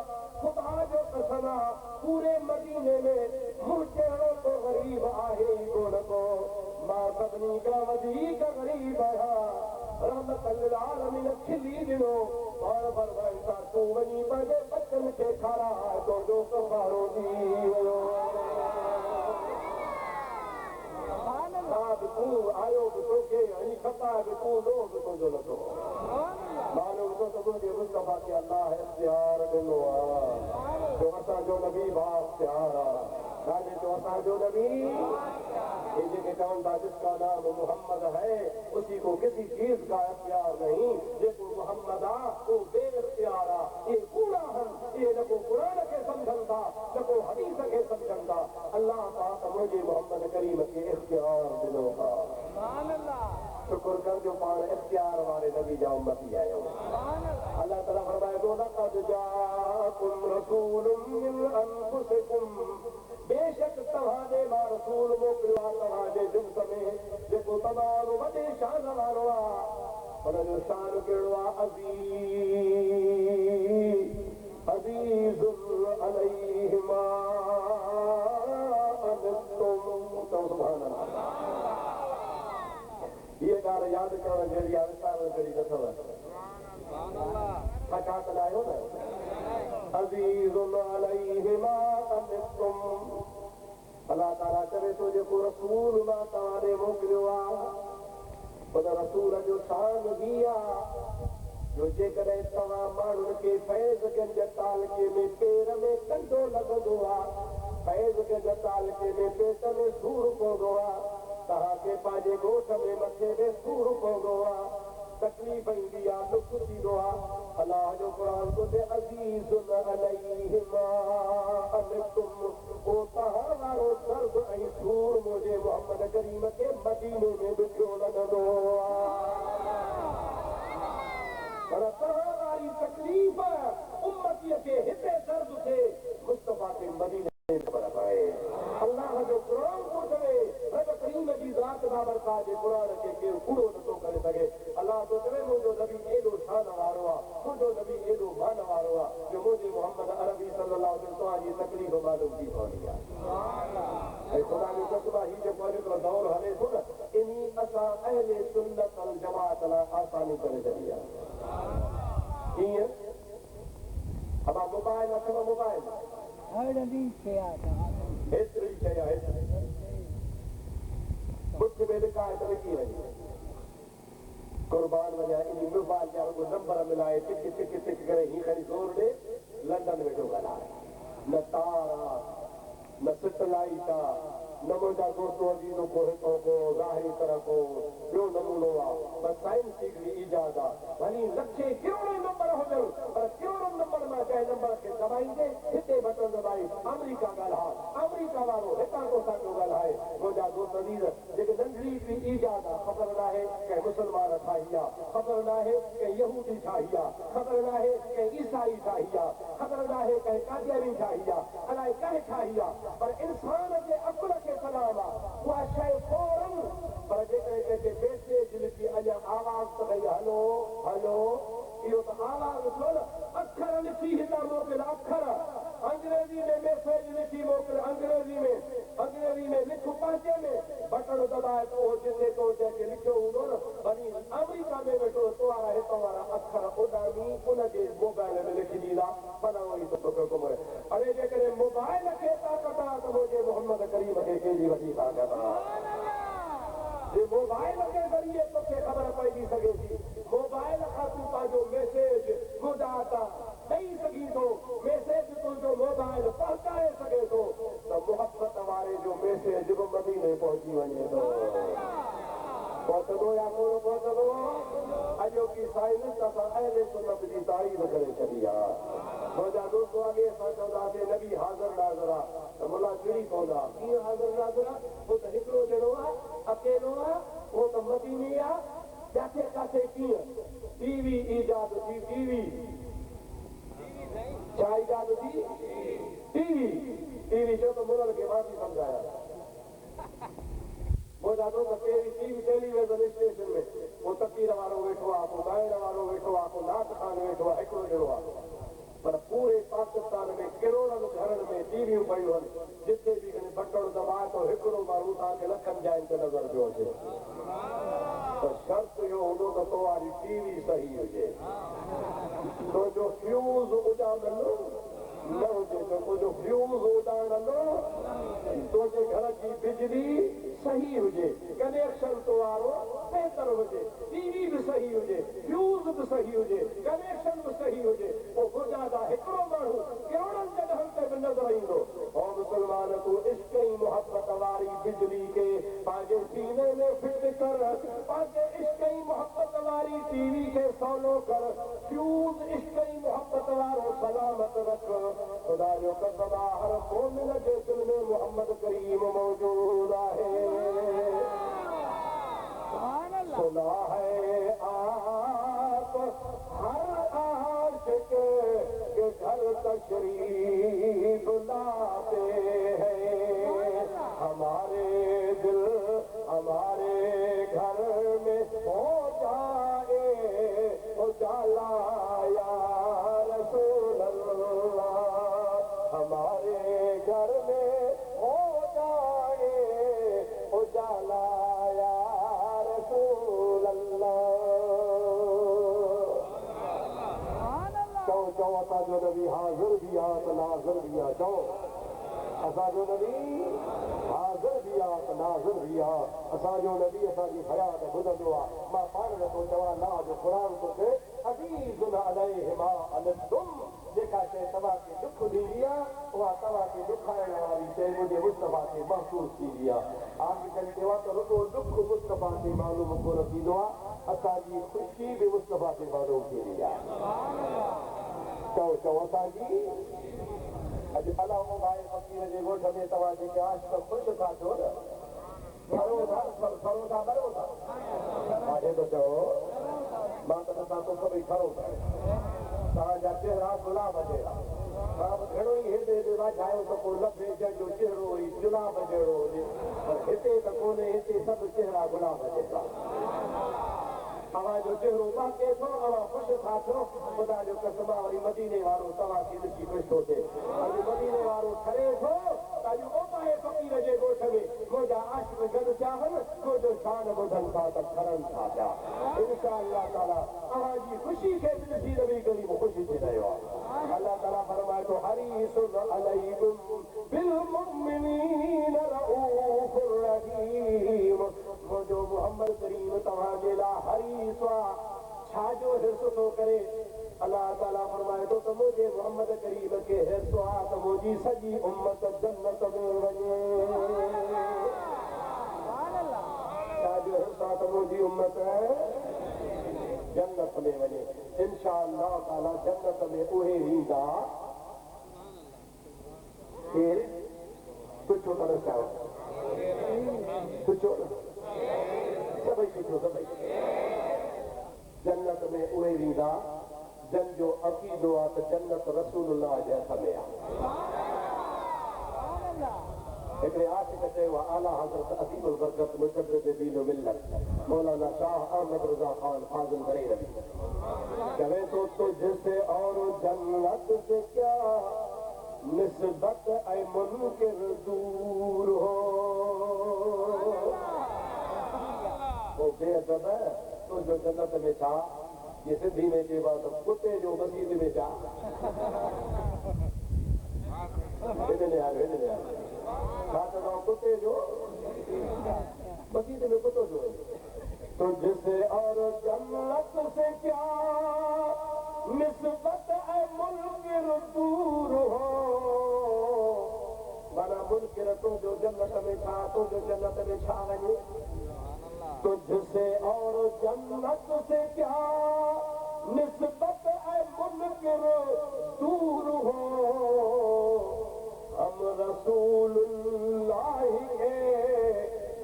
ख़ुदा जो कसम आहे पूरे मदीने में मूं जहिड़ो को ग़रीब आहे ई कोन को मां सभिनी खां वधीक ग़रीब आहियां रहमत लिल आलमीन खिली ॾिनो और फरमाइता तूं वञी पंहिंजे बचनि खे खाराए तुंहिंजो कफ़ारो थी वियो तूं आयो बि तोखे ऐं खपा बि तूं ॾो बि तुंहिंजो नथो मालूम थो त मुंहिंजे मुस्तफा खे अलाह इख़्तियार ॾिनो आहे जो असांजो नबी बाख्तियार आहे नाले जो असांजो नबी ये जेके चवनि था जिसका नाम मोहम्मद है उसी को किसी चीज का इख्तियार नहीं जेको मोहम्मद आ वो बेइख्तियार आ ये कूड़ा हन ये न को कुरान के समझन था न को हदीस के समझन था अल्लाह पाक मुझे मोहम्मद करीम के इख्तियार दिलो का सुभान अल्लाह शुक्र कर जो पाण इख्तियार वाले नबी जा उम्मती आयो अल्लाह ताला फरमाए तो लक़द जाकुम रसूलुम मिन अनफुसिकुम बेशक तव्हांजे मां रसूल मोकिलियो आहे तव्हांजे जिन्स में जेको तमामु वॾे शान वारो आहे हुनजो शान कहिड़ो आहे अज़ीज़ुल अलैहि मा अनतुम सुभान अल्लाह ये ॻाल्हि यादि करण जहिड़ी आहे विसारण जहिड़ी न अथव छा कंदा आहियो न अज़ीज़ुल अलैहि मा अनतुम अल्लाह ताला चवे थो जेको रसूल मां तव्हां ॾे मोकिलियो आहे उन रसूल जो शान बि आहे जो जेकॾहिं तव्हां माण्हुनि खे फैज़ गंज तालके में पेर में कंडो लॻंदो आहे फैज़ गंज तालके में पेट में सूर पवंदो आहे तव्हांखे पंहिंजे ॻोठ में मथे में सूर पवंदो आहे तकलीफ़ ईंदी आहे दुख थींदो आहे अलाह जो क़ुरान थो चए अज़ीज़ुल अलैहि मा अनतुम ओ तव्हां वारो दर्द ऐं सूर मुंहिंजे मोहम्मद करीम खे मदीने में ॾुखियो लॻंदो आहे पर तव्हां वारी तकलीफ़ उम्मतीअ खे हिते दर्द थिए मुस्तफा खे मदीने में ख़बर पए अल्लाह जो क़ुरान थो चवे रब करीम जी ज़ात बाबरकाह जे क़ुरान खे केरु पूरो नथो करे सघे अल्लाह थो चवे मुंहिंजो नबी एॾो शान वारो आहे मुंहिंजो नबी एॾो मान वारो आहे जो मुंहिंजे मोहम्मद अरबी सल्लल्लाहु अलैहि वसल्लम तव्हांजी तकलीफ़ मालूम थी पवंदी आहे ऐं ख़ुदा जी कसम हीउ जेको अॼुकल्ह दौर हले थो न इन्ही असां अहले सुन्नत वल जमात लाइ आसानी करे छॾी आहे कीअं अबा मोबाइल अथव मोबाइल हेतिरी शइ आहे कुझु में लिकाए त लिखी वञे कुर्बान वञा इन मोबाइल जा रुॻो नंबर मिलाए टिक टिक टिक करे हीअं खणी ज़ोर ॾे लंडन वेठो ॻाल्हाए न तार आहे न सेटेलाइट आहे न मुंहिंजा दोस्तो अजीज़ो को हितो को ज़ाहिरी तरह को ॿियो नमूनो आहे बसि साइंस जी हिकिड़ी ईजाद आहे भली लखे करोड़े नंबर हुजनि पर करोड़ो नंबर मां कंहिं नंबर खे दबाईंदे हिते बटन दबाई अमरीका ॻाल्हाए अमरीका वारो हितां को साॻियो ॻाल्हाए मुंहिंजा दोस्त अजीज़ जेके नंढड़ी हिकिड़ी ईजाद आहे ख़बर न आहे कंहिं मुस्लमान ठाही आहे ख़बर न आहे कंहिं यहूदी ठाही आहे ख़बर न आहे कंहिं ईसाई ठाही आहे ख़बर न आहे कंहिं कादियानी ठाही आहे अलाए कंहिं ठाही आहे पर इंसान जे अकुल खे सलाम आहे उहा शइ फौरन पर जेकॾहिं कंहिंखे मैसेज लिखी अञा आवाज़ त भई हलो हलो इहो त आवाज़ थियो न अखर लिखी हितां मोकिल अखर अंग्रेज़ी में मैसेज लिखी मोकिल अंग्रेज़ी में लिख पंहिंजे में बटन दबाए त उहो जिते तो जंहिंखे लिखियो हूंदो न वञी अमरीका में वेठो तव्हां हितां वारा अखर उॾामी उनजे मोबाइल में लिखी ॾींदा भला वरी त तोखे हुकुम अरे जेकॾहिं मोबाइल खे ताक़त आहे त मुंहिंजे मोहम्मद करीम खे केॾी वॾी ताक़त आहे जे मोबाइल के ज़रिए तोखे ख़बर पइजी सघे थी मोबाइल खां तूं पंहिंजो मैसेज मुदात ॾेई सघीं थो मैसेज तुंहिंजो मोबाइल पहुचाए सघे थो त मुहबत वारे जो मैसेज बि मदीने पहुची वञे थो पहुचंदो या कोन पहुचंदो अॼोकी साइंस असां अहले सुन्नत जी तारीफ़ करे छॾी आहे मुंहिंजा दोस्त अॻे असां चवंदासीं नबी हाज़िर नाज़िर आहे त मुला चिड़ी पवंदा कीअं हाज़िर नाज़िर आहे उहो त हिकिड़ो ॼणो आहे अकेलो आहे उहो त मदीने आहे जिथे किथे कीअं टीवी ईजाद थी टीवी छा इजाद थी टीवी टीवी चयो त मुनल खे मां थी सम्झाया वो जातो त टीवी टेलीविजन स्टेशन में वो तकदीर वारो वेठो आहे को ॻाइण वारो वेठो आहे को नाच खान वेठो आहे हिकिड़ो ॼणो आहे पर पूरे पाकिस्तान में करोड़नि घरनि में टीवियूं पयूं आहिनि जिथे बि बटण दबाए थो हिकिड़ो माण्हू तव्हांखे लखनि जाइनि ते नज़र पियो अचे त शर्त इहो हूंदो त तो वारी टीवी सही हुजे तुंहिंजो फ्यूज़ उॾामल न हुजे त तुंहिंजो फ्यूज़ उॾामल तुंहिंजे घर जी बिजली सही हुजे कनेक्शन तो वारो बहितर हुजे टीवी बि सही हुजे फ्यूज़ बि सही हुजे कनेक्शन बि सही हुजे पोइ गुजादा हिकिड़ो माण्हू करोड़नि जॻहनि ते बि नज़र ईंदो ऐं मुस्लमान तूं इश्क ई मोहबत वारी बिजली खे पंहिंजे सीने में फिट कर पंहिंजे इश्क ई मोहबत वारी टीवी खे सवलो कर फ्यूज़ इश्क ई मोहबत वारो सलामत रख ख़ुदा जो कसम हर मोमिन जे दिल में मोहम्मद करीम मौजूद आहे सुना है आप हर आशिक के घर तशरीफ लाते हैं हमारे दिल हमारे घर में हो जाए उजाला या रसूल अल्लाह हमारे घर में हो जाए उजाला या रसूल अल्लाह चओ असांजो नबी हाज़िर बि आहे त नाज़िर बि आहे चओ असांजो नबी हाज़िर बि आहे त नाज़िर बि आहे असांजो नबी असांजी फरियाद ॿुधंदो आहे मां पाण नथो चवां ना जो क़ुरान थो थिए अज़ीज़ुन अलैहिमा अनतुम जेका शइ तव्हांखे दुख ॾींदी आहे उहा तव्हांखे ॾुखाइण वारी शइ मुंहिंजे मुस्तफ़ा खे महसूस थींदी आहे आख़िर चयो त रुॻो दुख मुस्तफ़ा खे मालूम कोन थींदो आहे असांजी ख़ुशी बि मुस्तफ़ा खे मालूम थींदी आहे चओ असांजी अॼु अलाहो भाई फ़क़ीर जे ॻोठ में तव्हां जेके आशिक़ ख़ुशि था थियो न खरो था करो था मां थो चओ मां त तव्हां तो सभई खरो था तव्हांजा चेहरा गुलाब जहिड़ा तव्हां बि घणो ई हेॾे हेॾे वाझायो त पोइ लभे जंहिंजो चेहरो ई गुलाब जहिड़ो हुजे पर हिते त कोन्हे हिते सभु चेहरा गुलाब जहिड़ा अवांजो चेहरो बाक़ी थो अवां ख़ुशि था थियो ख़ुदा जो कसम वरी मदीने वारो तव्हांखे ॾिसी ख़ुशि थो थिए अॼु मदीने वारो ठरे थो त अॼु ओपाए फ़क़ीर जे ॻोठ में मुंहिंजा आशिक़ गॾु थिया आहिनि मुंहिंजो शान ॿुधनि था त ठरनि था पिया इंशा अल्लाह ताला तव्हांजी ख़ुशी खे बि ॾिसी नबी करीम ख़ुशि थी रहियो आहे अल्लाह ताला फरमाए थो हरीसुन अलैकुम बिल मुमिनीन रऊफ़ुर रहीम मुंहिंजो मुहम्मद करीम तव्हांजे लाइ हरीस आहे छाजो हिर्स थो करे अल्लाह ताला फरमाए थो त मुंहिंजे मुहम्मद करीम खे हिर्स आहे त मुंहिंजी सॼी उम्मत जन्नत में वञे छाजो हिर्स आहे त मुंहिंजी उम्मत जन्नत में वञे इंशा अल्लाह ताला जन्नत में उहे ईंदा केरु सुठो करे चयो सुठो सभई सुठो सभई जन्नत में उहे ईंदा जंहिंजो अक़ीदो आहे त जन्नत रसूलुल्लाह जे हथ में आहे हिकिड़े आशिक़ चयो आहे आला हज़रत असीमुल बरकत मुजद्दिद दीन व मिल्लत मौलाना शाह अहमद रज़ा खान फाज़िल बरेलवी चवे तो तुझसे और जन्नत से क्या निस्बत ऐ मुनकिर दूर हो वो बेअदब है तुझो जन्नत में छा ये सिंधी में चइबो त कुते जो मस्जिद में छा छा चवंदो कुते जो मस्जिद में कुतो जो तुझसे और जन्नत से क्या निस्बत ऐ मुनकिर दूर हो माना मुनकिर तुझो जन्नत में छा तुझो जन्नत में छा वञे तुझसे और जन्नत से क्या निस्बत ऐ मुनकिर दूर हो हम रसूलुल्लाह के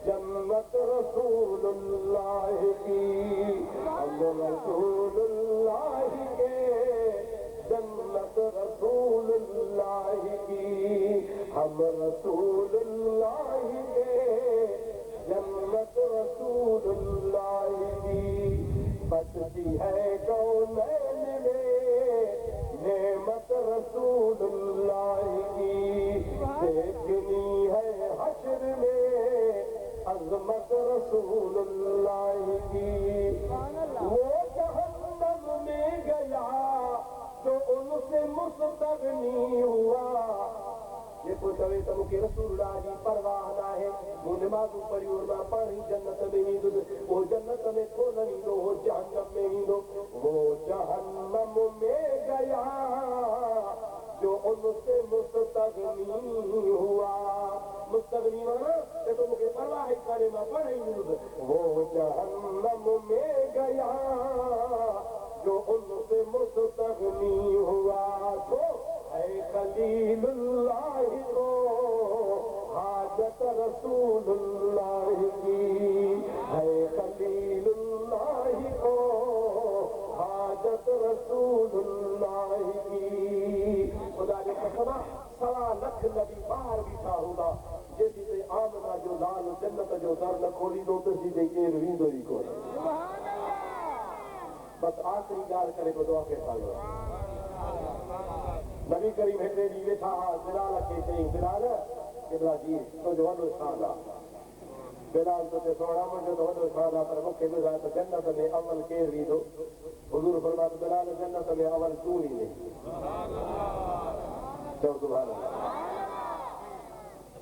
जन्नत रसूलुल्लाह की हम रसूलुल्लाह के जन्नत रसूलुल्लाह की, हम रसूलुल्लाह के, जन्नत रसूलुल्लाह की, बचती है कौनैन में नेमत रसूलुल्लाह की, देखनी है हश्र में अज़मत रसूलुल्लाह की। वो जहन्नम में गया जो उनसे मुस्तगनी हुआ, ये पुछवे तो मुखे रसूलुल्लाह जी परवाह ना है, वो नमाज़ू पढ़ी और ना पढ़ी जन्नत में ही दो, वो जन्नत में को नहीं दो, वो जहन्नम में ही दो। वो जहन्नम में गया जो उनसे मुस्तगनी हुआ, मुस्तगनी माना ये तो मुझे परवाह ही करे ना पढ़े ही। वो जहन्नम में गया जो उनसे मुस्तगनी हुआ, तो है खलीलुल्लाह को हाजत रसूलुल्लाह की, है खलीलुल्लाह को हाजत रसूलुल्लाह की। खुदा ने कसम 1.25 लाख नबी बाहर बीठा होगा, जेसी से आमना जो लाल जन्नत जो दर न खोली दो तो सीधे केर वींदो ही कोन। बस आखिरी गाल करे को दुआ के साल नबी करीम हिते ॾींहुं वेठा हा, बिलाल खे चई बिलाल किबला जी तो जो वॾो शान आहे। बिलाल तो चए सोणा मुंहिंजो त वॾो शान आहे, पर मूंखे ॿुधाए त जन्नत में अवल केरु वींदो? हुज़ूर फरमायो बिलाल जन्नत में अवल तूं वींदे। चओ सुभान अल्लाह।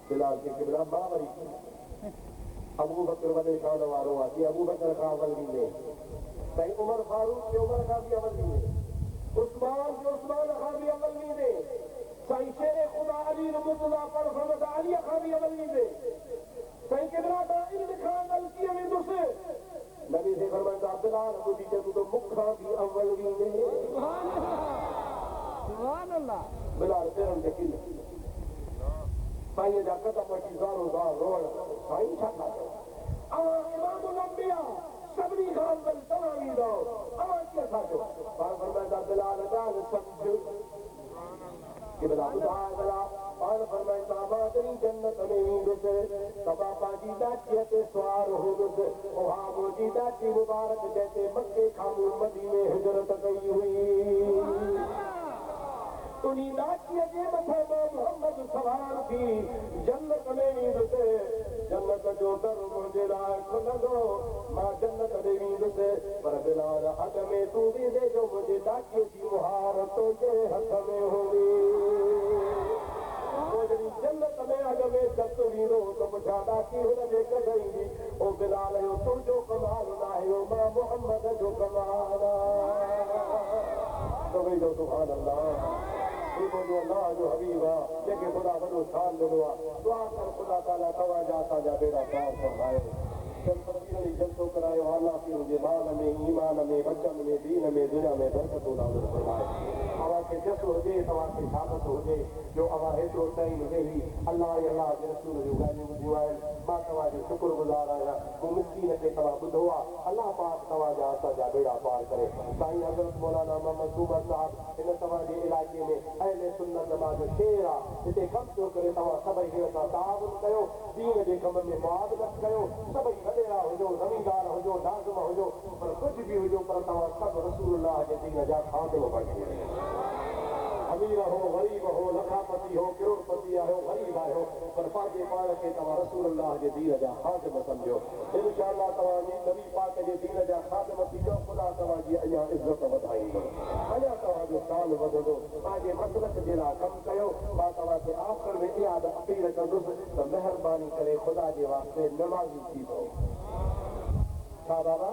बिलाल खे किबला मां वरी अबू बकर वॾे शान वारो आहे, अबू बकर खां अवल वींदे, साईं उमर फारूक के उमर खां बि अवल वींदे, उस्मान के उस्मान खां बि अवल वींदे, साईं शेर खुदा अली रज़ियल्लाहु पर फरमाता अली खां बि अवल वींदे, साईं किबला तां इल्म खां अवल कीअं वेंदुसि? नबी से फरमाता बिलाल ॿुधी चङो त मूंखां बि अवल वींदे। सुभान अल्लाह। बिलाल पेरनि ते किन साईं जा कदम अची ज़ारो ज़ार रोअण, साईं छा था कयो? अवां इमामुल अंबिया सभिनी खां अवल तव्हां वींदो, अवां कीअं था कयो? पाण फरमाईंदा बिलाल ॻाल्हि सम्झ। किबला ॿुधाए भला, पाण फरमाईंदा मां जॾहिं जन्नत में वेंदुसि त बाबा जी ॾाचीअ ते सुवार हूंदुसि, उहा मुंहिंजी ॾाची मुबारक जंहिंते मके खां मदीने हिजरत कई हुई, उन ॾाचीअ जे मथे मां मोहम्मद सवार थी जन्नत में वेंदुसि। जन्नत जो दर मुंहिंजे लाइ खुलंदो, मां जन्नत में वेंदुसि, पर बिलाल अॻ में तूं वेंदे जो मुंहिंजे ॾाचीअ जी मुहार तुंहिंजे हथ में हूंदी। जॾहिं जन्नत में अॻ में दस्त वींदो त पुठियां ॾाची हुनजे कढाईंदी, ओ बिलाल जो तुंहिंजो कमाल न आहे, मां मोहम्मद जो कमाल आहे। सुभान अल्लाह। अल्लाह जो हबीब आहे, जेके ख़ुदा वॾो शान ॾिनो आहे, दुआ कर ख़ुदा ताला तव्हांजा असांजा बेड़ा पार फरमाए, जल्दो करायो, हालाती हुजे माल में, ईमान में, बचन में, दीन में, दुनिया में बरकत नाज़िल फरमाए। अव्हांखे जसु हुजे, तव्हांखे शाबत हुजे जो अव्हां हेतिरो टाइम वेही अल्लाह अल्लाह जे रसूल जूं ॻाल्हियूं ॿुधियूं आहिनि। मां तव्हांजो शुक्रगुज़ार आहियां, मूं मिस्कीन खे तव्हां ॿुधो आहे। अल्लाह पाक तव्हांजा असांजा बेड़ा पार करे। साईं हज़रत मौलाना मोहम्मद सूमर साहिब हिन तव्हांजे इलाइक़े में अहले सुन्नत जमात शेर आहे, हिते कमु पियो करे, तव्हां सभई हिन सां ताउन कयो, दीन जे कम में मुआवनत कयो, सभई वॾेरा हुजो, ज़मींदार हुजो, नाज़िम हुजो, पर कुझु बि हुजो, पर तव्हां सभु रसूलुल्लाह जे दीन जा ख़ादिम बणिजी अमीर हो, गरीब हो, लखापति हो, करोड़पति आहियो, गरीब आहियो, पर पंहिंजे पाण खे तव्हां रसूलुल्लाह जे दीन जा ख़ादिम सम्झो। इंशाअल्लाह तव्हांजी नबी पाक जे दीन जा ख़ादिम थींदो, ख़ुदा तव्हांजी अञा इज़त वधाईंदो, अञा तव्हांजो शान वधंदो। पंहिंजे मसलक जे लाइ कमु कयो। मां तव्हांखे आख़िर में इहा अपील कंदुसि त महिरबानी करे ख़ुदा जे वास्ते नमाज़ी थी पओ। छा बाबा?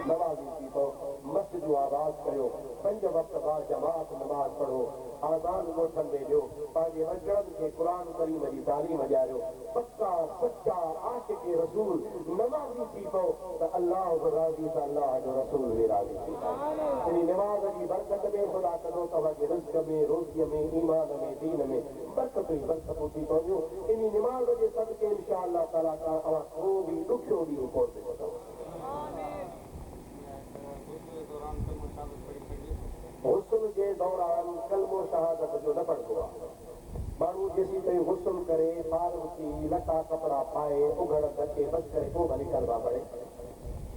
नमाज़ी थी पओ, मस्जिद जो आबाद कयो, 5 वक़्त बाद जमात नमाज़ पढ़ो, आज़ान ॻोठनि में ॾियो, पंहिंजे वजड़नि खे क़ुरान करीम जी तालीम ॾियारियो। पक्का सच्चा आशिक़ रसूल नमाज़ी थी पओ त अल्लाह बि राज़ी त अल्लाह जो रसूल बि राज़ी थी पओ। इन नमाज़ जी बरकत में ख़ुदा कंदो तव्हांजे रिज़्क़ में, रोज़ीअ में, ईमान में, दीन में बरकत ई बरकतूं थी पवंदियूं। इन नमाज़ जे सदके इंशाअल्लाह ताला का अवां को बि ॾुखियो ॾींहुं कोन थी वठो। हुस्न जे दौरान माण्हू कलमो शहादत जो न पढ़ंदो आहे। माण्हू जेसीं ताईं गुस्ल करे फारग थी लटा कपिड़ा पाए उघड़ ढके बस करे पोइ भली कलमा पढ़े।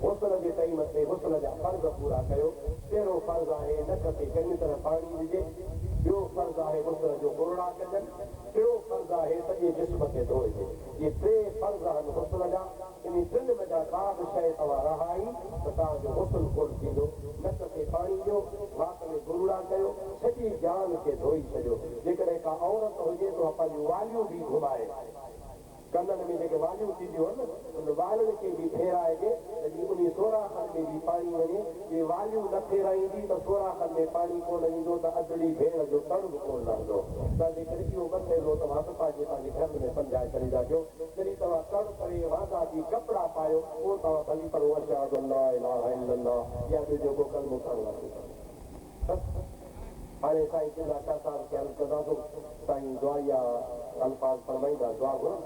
गुस्ल जे टाइम ते गुस्ल जा फर्ज़ पूरा कयो। पहिरियों फर्ज़ आहे नक ते चङी तरह पाणी विझे। ॿियो फर्ज़ आहे गुस्ल जो कुरड़ा कजनि। टियों फर्ज़ आहे सॼे जिस्म खे धोइजे। इहे टे फर्ज़ आहिनि गुस्ल जा। इन टिनि में जा का बि शइ तव्हां रहाई त तव्हांजो गुस्ल कोन थींदो। नक ते पाणी ॾियो, वात में कुरड़ा कयो, सॼी जान खे धोई छॾियो। जेकॾहिं का औरत हुजे त पंहिंजूं वालियूं बि घुमाए, कननि में जेके वालियूं थींदियूं आहिनि उन वालनि खे बि फेराइजे त उन सोराखनि में बि पाणी वञे। जे वालियूं न फेराईंदी त सोराखनि में पाणी कोन ईंदो त अदड़ी भेण जो तण बि कोन लहंदो। तंहिंजे करे इहो मसइलो तव्हां पंहिंजे घर में सम्झाए छॾींदा कयो। जॾहिं तव्हां तण करे वादा थी कपिड़ा पायो पोइ तव्हां भली पर अशाहदु अल्ला इलाहा इल्लल्लाह या ॿियो जेको कलमो खणो। हाणे साईं चवंदा छा साल खे अर्ज़ु कंदासीं साईं दुआ अल्फाज़ फरमाईंदा दुआ घुरो।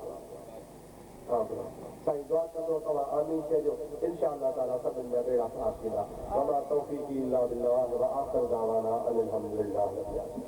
साईं दुआ कंदो तव्हां आमीन चइजो। इंशा अल्लाह ताला सभिनि जा बेड़ा पार थींदा। वमा तौफ़ीक़ी इल्ला बिल्लाह व आख़िर दावाना अनिल हम्दुलिल्लाह रब्बिल आलमीन।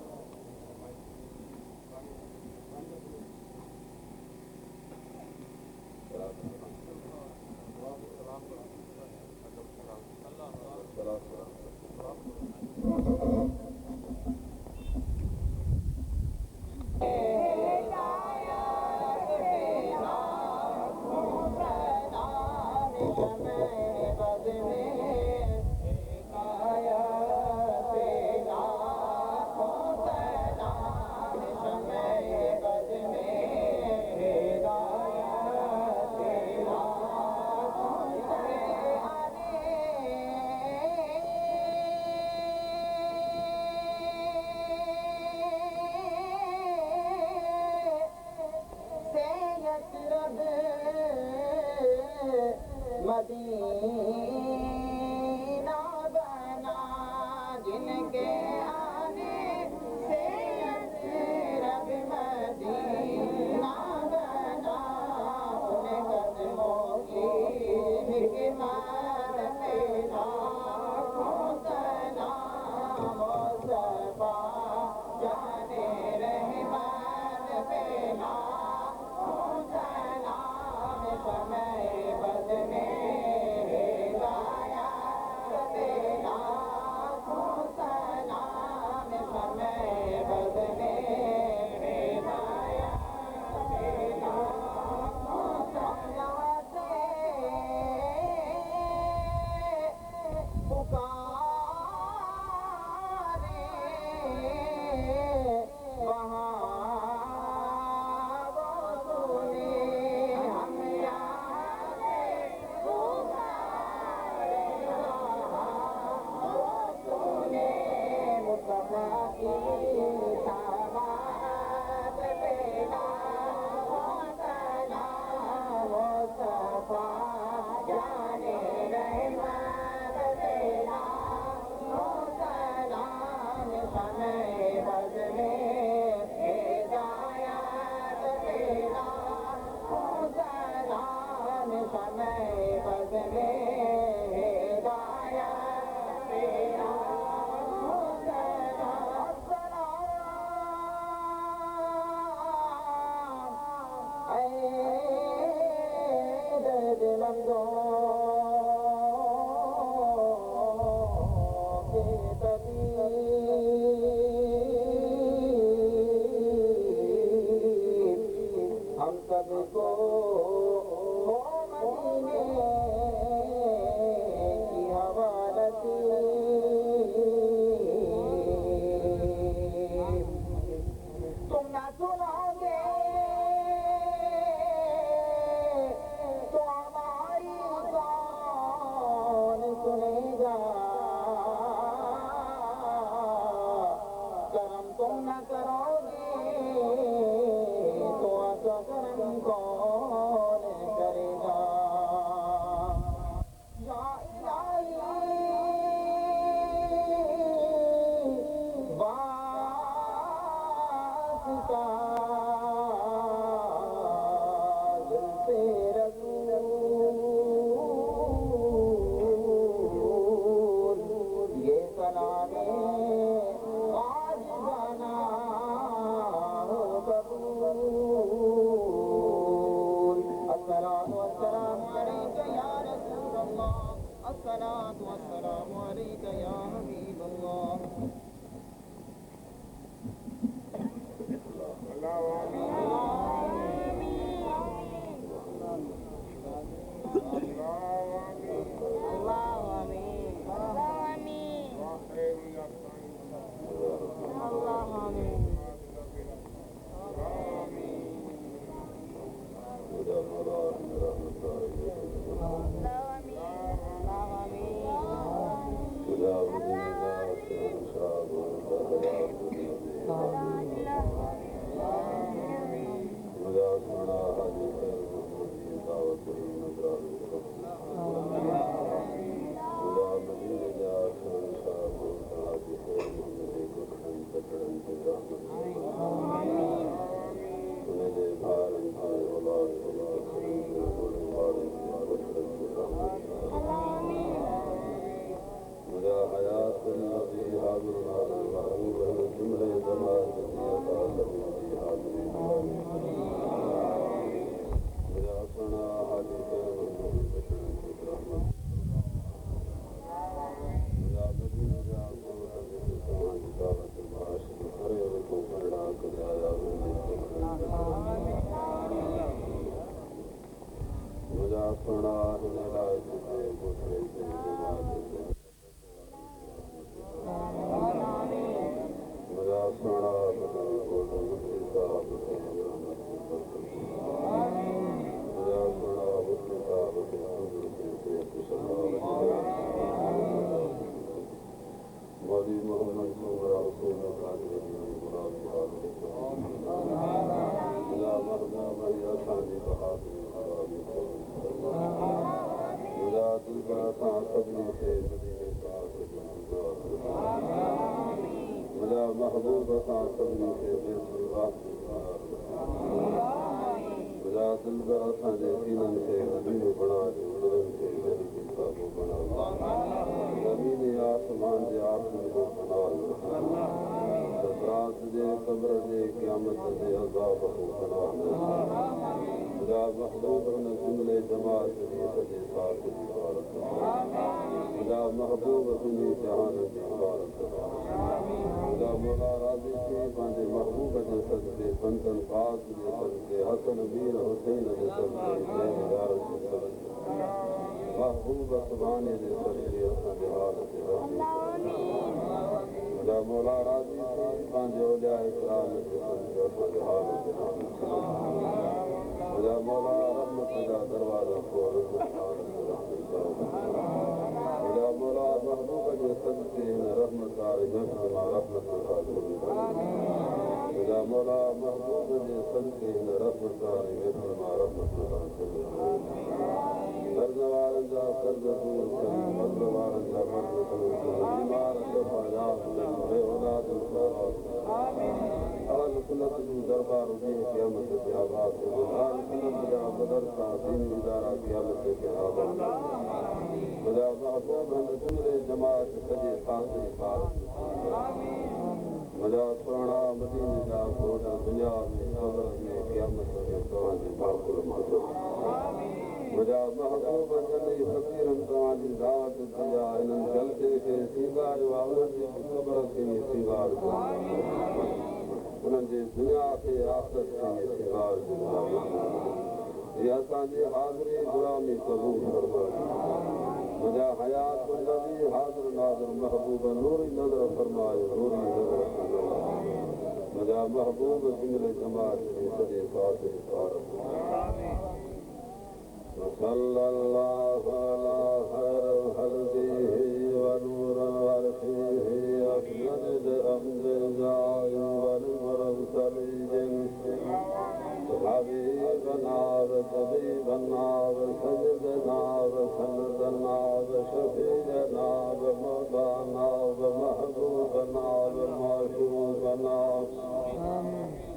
मदीना बना जिनके आने से रब मदीना बना उन कदमों की हिकमत पे लाखों सलाम मुस्तफा जाने रहमत पे लाखों सलाम समय बद में हम सबको मदीने की हवालत तुम ना सुनाओगे तो हमारी कौन सुनेगा। करम तुम न करोगे तो करम कौन करेगा। या इलाही वास्ता जुल्फ़े रसूल ये कलामे आज عليك يا حبيب الله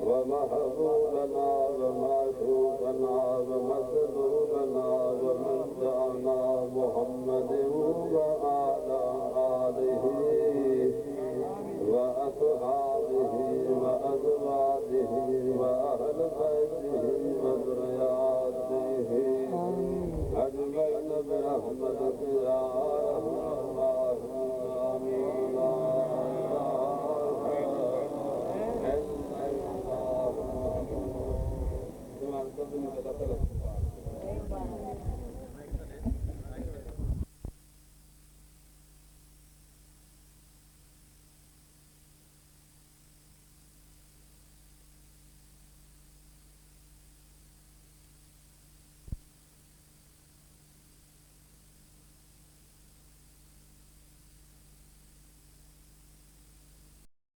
ومحبوب